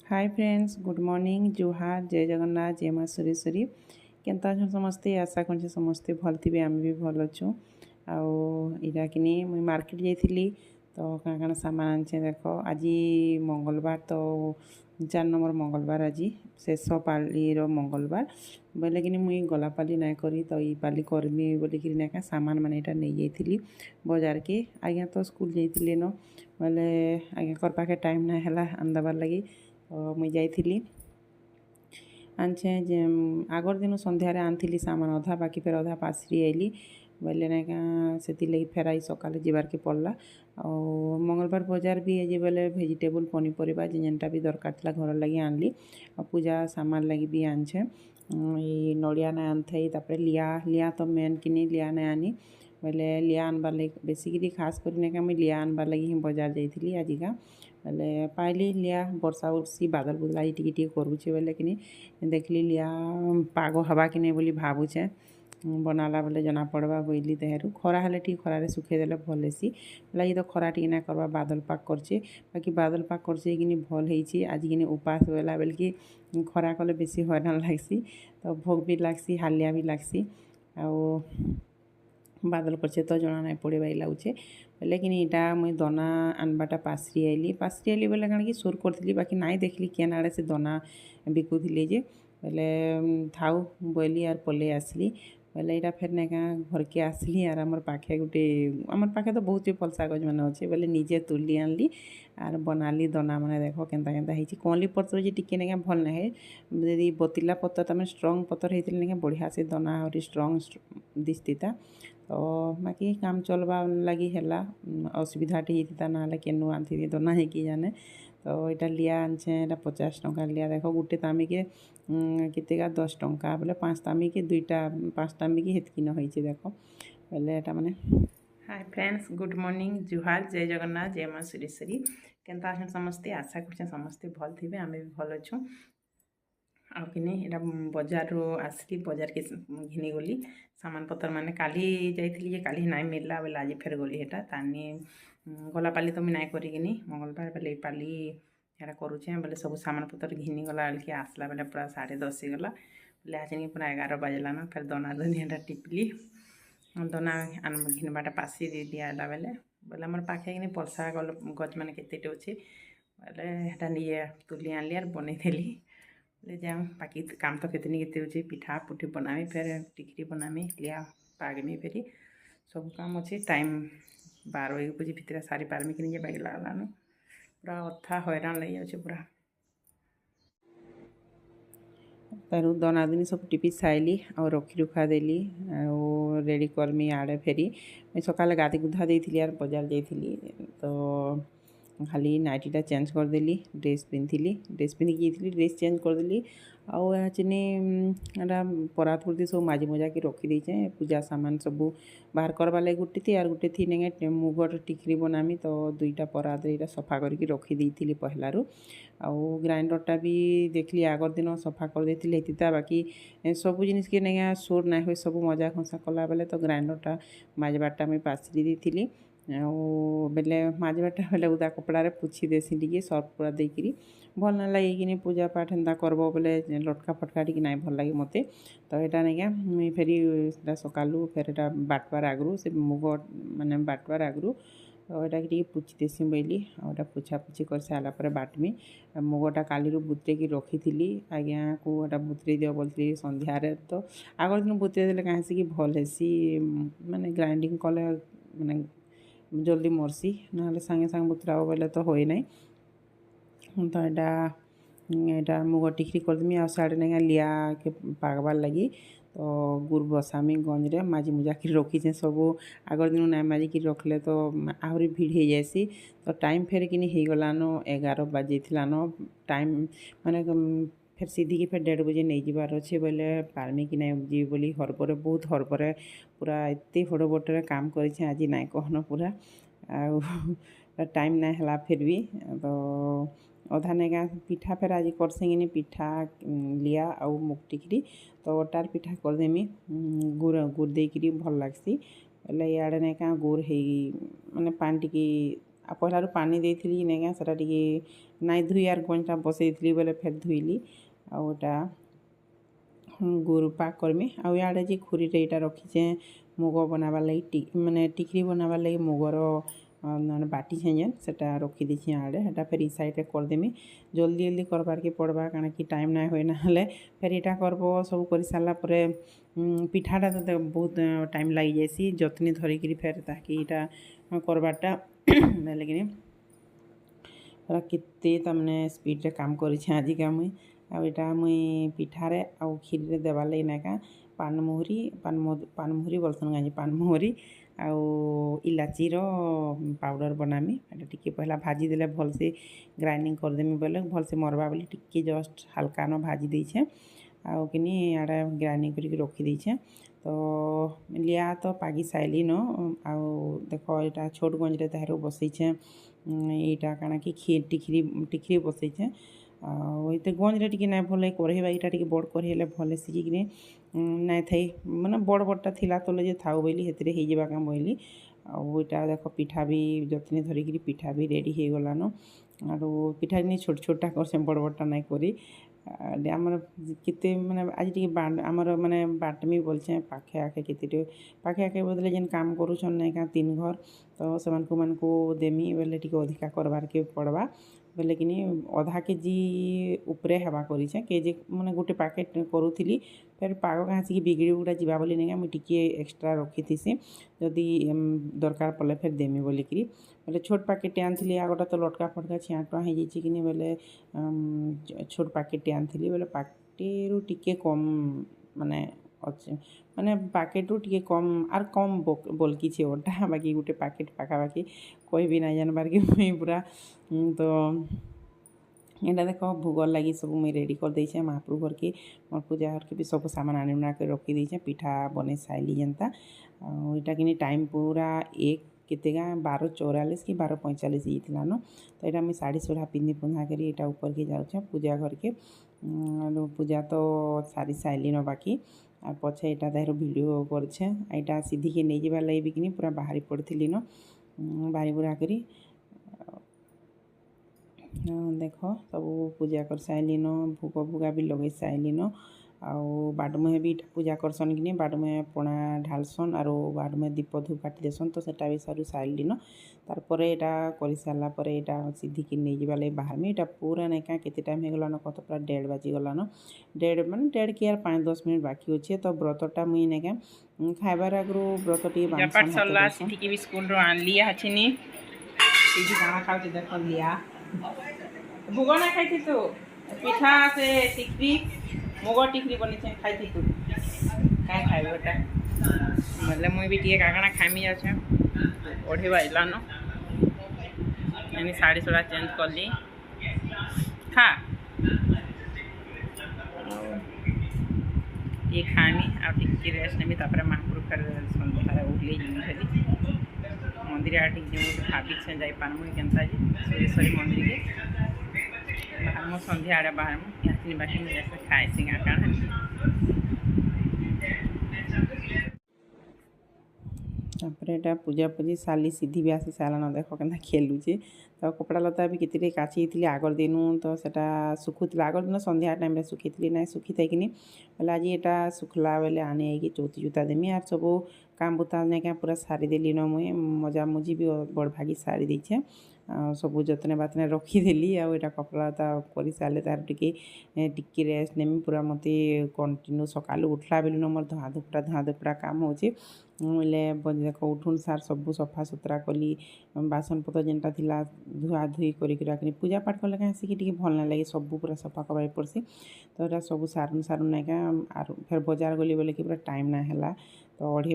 Hi friends, good morning, जुहार, जय जगन्नाथ, जय माँ सुरेश्वरी। केनता अछन समस्ते? आशा कर समस्ते भल थे। आम भी भल अच्छु। आईटा कि मुई मार्केट जाइली तो क्या क्या सामान आने देख। आज मंगलवार तो 4 नंबर मंगलवार, आज शेष पाली मंगलवार बोले कि मुई गला पाली ना करी तो ये पाली करमी बोलिकी ना सामान मान यहाँ नहीं जाइली बजार के। आज्ञा तो स्कूल जाइए न बोले आज्ञा पाखे टाइम ना है आनदेबार लगी मुई जाइली आनछे जे आगर दिन संध्यारे आनी सामान अधा बाकी फिर अधा पासरी आइली बोले ना से लगी फेर आई सका जबार के पड़ला। और मंगलवार बजार भी आज बोले भेजिटेबल पनीपरिया जेनटा भी दरकार था घर लगी आनली। पूजा सामान लगी भी आनछे ये नड़िया ना आन थे तापर लिया लिया तो मेन किनी लिया ना आनी बोले लिया आनबार लगी बेसिकली खास कर मुझे लिया आनबार लगी ही बजार जाइली आजिका बोले पाइली लिया वर्षा उर्सी बादल बुदला टी करुचे बोले कि देखली लिया पाग हवा कि नहीं बोली भावुचे बनाला बोले जना पड़वा बोली देहरु खरा हेले ठीक खरारे सुखेदेले भल हेसी बोला ये तो खरा टी ना करवा बादल पाग करछे बाकी बादल पाग करछे कि भल हेची आज कि उपास बोला बोल कि खरा कले बेसी हैरान लागसी तो भोग भी लागसी हालिया भी लागसी आ बादल करछे तो जना नहीं पड़े बाई लाଗୁଛେ बोले कि इटा मुई दना आनबाटा पासरी आइली बोले कण कि सोर करी बाकी नाई देखली केन आड़े से दना बिकुले जे बोले थाऊ बोली आर पलि आसली बोले यहाँ फेर ना घर के आसली आर आमर पाखे गोटे आमर पाखे तो बहुत फलसा गज मैंने अच्छे बोले निजे तुली आनली आर बनाली दना मैंने देख केन्ता केन्ता होती कौली पत्र जे टिके ना भल ना है यदि बतिला पत्र तमें स्ट्रंग पत्र होते ना बढ़िया से दना आहरी स्ट्रंग दिसता तो बाकी काम चलवा लगी है असुविधा होता ना केनु आनी दना है कि जाने तो यहाँ लिया आनछे यहाँ 50 टंका लिया देख गोटे तामी के केतेगा 10 टंका बोले 5 तामी के 2टा 5 तामी के हेतकी न होइछे देख बोले यहाँ मैंने। हाय फ्रेंड्स, गुड मॉर्निंग, जुहार, जय जगन्नाथ, जय माँ सुरेश्वरी। केनता अछन समस्ते? आशा कर समस्ते भल थे। आम भी भल अच्छु। आने यहाँ बजार आसली बजार के घिनी गली सामान पतर माने काली जाइली काली ना मिलला बोले आज फेर गली हेटा तानी गला पाली तो मुझे ना करिनी मंगलवार बोले पाली यहाँ करुचे बोले सब सामान पतर घिनी गला बेल आसला बेले पूरा 10:30 गला बोले आज नहीं पूरा 11 बजलान फिर दना दनी यहाँ टिपली दना घिनबाटा पासी दे दिला बेले बोले आम पाखे कि पलसा गज मैंने केते अच्छे बोले यहाँ नहीं तुली आनली और बनईदेली ले जाऊँ बाकी काम तो कितनी केते अच्छे पिठा पुठी बनामी फिर टिकरी बनामी लिया पागमी फेरी सब काम अच्छे टाइम 12 बजे भितर सारी पारमी कि नहीं बैग लगालानु पूरा अथा हैरान लगी जाऊँ पूरा तारू दना दिन सब टिपी साइली और रखी रुखा देली और रेडी करमी आड़े फेरी मैं सकाल गाधी गुधा देती यार बजार जाइली तो खाली नाइटीटा चेंज करदेली ड्रेस पिंधिली ड्रेस पिंधिकी ड्रेस चेंज करदेली आने परात पुरती सब माजी मुजा के रखीदे पूजा सामान सब बाहर करवा लगे गोटे थी और गोटे थी ने मुगर टिकरी बनामी तो 2टा परात यहाँ सफा करके रखीदी पहलारू आउ ग्राइंडरटा भी देखली आगर दिन सफा कर देती बाकी सब जिनिस के नहीं सोर ना हुए सब मजा खसा कला बेले तो ग्राइंडरटा माजबाटा मुझे पासरी दी बेले माजबाटा बेले उदा कपड़े पोछी देसी टे सर्फ पूरा देकरी भल ना लगे कि पूजा पाठ एंता करब बोले लटका फटका टी ना भल लगे मत तो यहाँ नहीं मुई फेरी सकालू फिर यहाँ बाटवार आगु से मुग माने बाटवार आगु तो यहाँ कि पोछी देसी बोली और पोछा पोछी कर सारापर बाटमी मुगटा काली बुतरे रखी आज्ञा को बुतरे दिव बोलती संध्यारे तो आगर दिन बुतरे देले कहीं भल हेसी माने ग्राइंडिंग कले माने जल्दी मरसी ना सांगे सांगे बुतरा बोले तो होए ना तो यहाँ मुग टिकरी करदेमी आ साढ़े ना लिया के पागबार लगी तो गुड़ बसामी गंजरे माजी मुजा कि रखीचे सब आगर दिन ना माजिक रखले तो आहरी भीड़ हो जाएसी तो टाइम फेर कि हो गलान 11 बाजिलान टाइम माने फिर सीधी की फिर 1:30 बजे नहीं जबार अच्छे बोले पारमी कि नहीं जी बोली हरबरे बहुत हरबरे पूरा एत हड़बड़े काम कर आज ना कहन पूरा टाइम ना है फिर भी तो अधा नेगा पिठा फिर आज करसे पिठा लिया आउ मुग टिकरी तो अटार पिठा करदेमी गुड़ गुड़ देकरी भल लगसी बोले इे ना गुड़ है माने पानी टी पहलारू पानी देइथिली नेगा सेटा टिके नाइ धुई आर गंजटा बसैथिली बेले फेर धुइली आउटा गुरु पाक करमी आउ इआड़े जे खुरीटे इटा रखीचे मुग बनाबार लगी माने टिकरी बनाबार लगी मुगर बाटी जेन सेटा रखी देछि आड़े हेटा फिर ई साइड करदेमी जल्दी जल्दी करबार के पड़बा कारण कि टाइम ना होए ना फिर इटा करबो सब कर सारा परे पिठाटा तो बहुत टाइम लगी जाएसी जतनी धरिकी फिर ताकि इटा करबारटा लेकिन पूरा केते तमने स्पीड रे काम करिछे आजिका मुई आटा मुई पिठारे आउ खीरी रे देबार लगी नाका पानमुहरी बोलसन गाँजी पानमुहरी आउ इलाची रो पाउडर बनामी एटा टिके पहला भाजी देले भल से ग्राइंडिंग करदेमी बोले भल से मरबा बोली टिके जस्ट हल्का न भाजी देछे आउ किनी आड़ा ग्राइंडिंग करके रखी देछे तो लिया तो पागी साइली न आउ देखो एटा छोट गंज रे ताहरू बसैछे एटा काना कि खीर टिखरी बसैछे आते गंज रे टिके नाइ भल करेबा इटा टिके बड़ करे हेले भल सिझिकिने नाइ थाई माने बड़ बड़टा थिला तले जे थाउ बोली हेतरे हे जेबा काम बोली आउ इटा देखो पिठा भी जतनी धरिकी पिठा भी रेडी हे गलान आरो पिठा नि छोट छोटा करसे बड़ बड़टा नाइ करी आमर केते माने आज टिके आमर माने बाटमी बोलछे पाखे आखे केते पाखे आखे बदले जेन काम करूछन नाइ का 3 घर तो सेमानकु देमी बेले टिके अधिका करबार के पड़बा बेले कि आधा केजी उपरे हेबा करिछे केजी माने गोटे पैकेट करूथिली फिर पाग घाँसिकी बिगड़ी गुड़ा जावा बोली नहीं मुझे टिके एक्सट्रा रखी जदि दरकार पड़े फिर देमी बोलिकी बोले छोट पैकेट आनी आगटा तो लटका फटका 6 टଙ୍କା हो कि बोले छोट पैकेट आनी बोले पाकेटू टिके कम माने अच्छे माने पैकेटू टिके कम आर कम बोलकी छे ओटा बाकी गोटे पैकेट पाखापाखि कोई भी ना जानबार कि मुई पूरा तो एटा देख भोग लगी सब मुई रेडी कर देछे महाप्रभु घर के मोर पूजा घर के भी सब सामान आनी उना के रखी देछे पिठा बने साइली जनता इटा कि टाइम पूरा एक केतेगा 12:44 कि 12:45 येथिला न तो एटा मुई साड़ी सोढ़ा पिंधि पुंधा करी एटा ऊपर के जाउछे पूजा घर के पूजा तो सारी साइली न बाकी आ पछे एटा तार वीडियो करछे एटा सीधी के नै जेबा लई बिकनी पूरा बाहरी पड़थिली न बाहरी बुरा करी देख सब पूजा कर साइली न भोग भुगा भी लगे साइली न आउ बाडमुहे भी पूजा करसन कि बाडमुहे पणा ढालसन आरो बाडमुहे दीप धूप काटी देसन तो सेटा भी सारू साइली न तार परे एटा करि सारला परे एटा सीधी कि नै जिबा ले बाहर में एटा पूरा नै का केते टाइम हे गला न कत पूरा 1:30 बाजी गला न 1:30 माने 1:30 के यार 5-10 मिनट बाकी होचे तो व्रतटा मुई नै का खाइबार आगरो व्रतटी बांधसन सल्ला सीधी की भी स्कूल रो आन लिया हछिनी सीधी गाना खाउते देख लिया भोग ना खाइथि तो पिठा से टिकरी मुग टिकरी बनी खाई तू क्या खाइब एटा मतलब मुई भी टे काकଣା खाइमी जाछे ओढ़े बाजला न यानी साड़ी सोड़ा चेंज कर ली खा ये खामी आ टिके रेस्ट नेमी तापर महाप्रभु कर संध्या उठले जिमी मंदिर आटे जो भाभी से जाई पारमु केनता जी सुरेश्वरी मंदिर के बाहर मो संध्या आड़े बाहर मु यानी बाकी जैसे खाए सिंगा काढ़ा तापर एटा पूजा पूजी साली सीधी भी आसी सारा देख के खेलुचे तो कपड़ा लता भी केते काची आगर दिनु तो सेटा सुखुला आगर दिन संध्या टाइम सुखी ना सुखी थी बोले आज एटा सुखला बेले आने कि चौथी जूता देमी आर सब काम बुता नहीं पूरा सारी देली न मुई मजा मुझी भी बड़ भागी सारी देछे सब जतने बातने रखीदेली आटा कपड़ा लता कर सारे तार टिके रेस्ट नेमी पूरा मत कंटिन्यू सका उठला बेलू न मोर धुआ धुपड़ा काम होचे बोले देख उठुन सार सब सफा सुतरा कली बासन पत्र जेनटा थिला धुआ धुई कर पूजा पाठ कले कहीं आसिक भल ना लगे सब पूरा सफा करवाई पड़सी तो यहाँ सब सारुन सारुन नायका आर फिर बाजार गली बोले कि पूरा टाइम ना है तो 2:30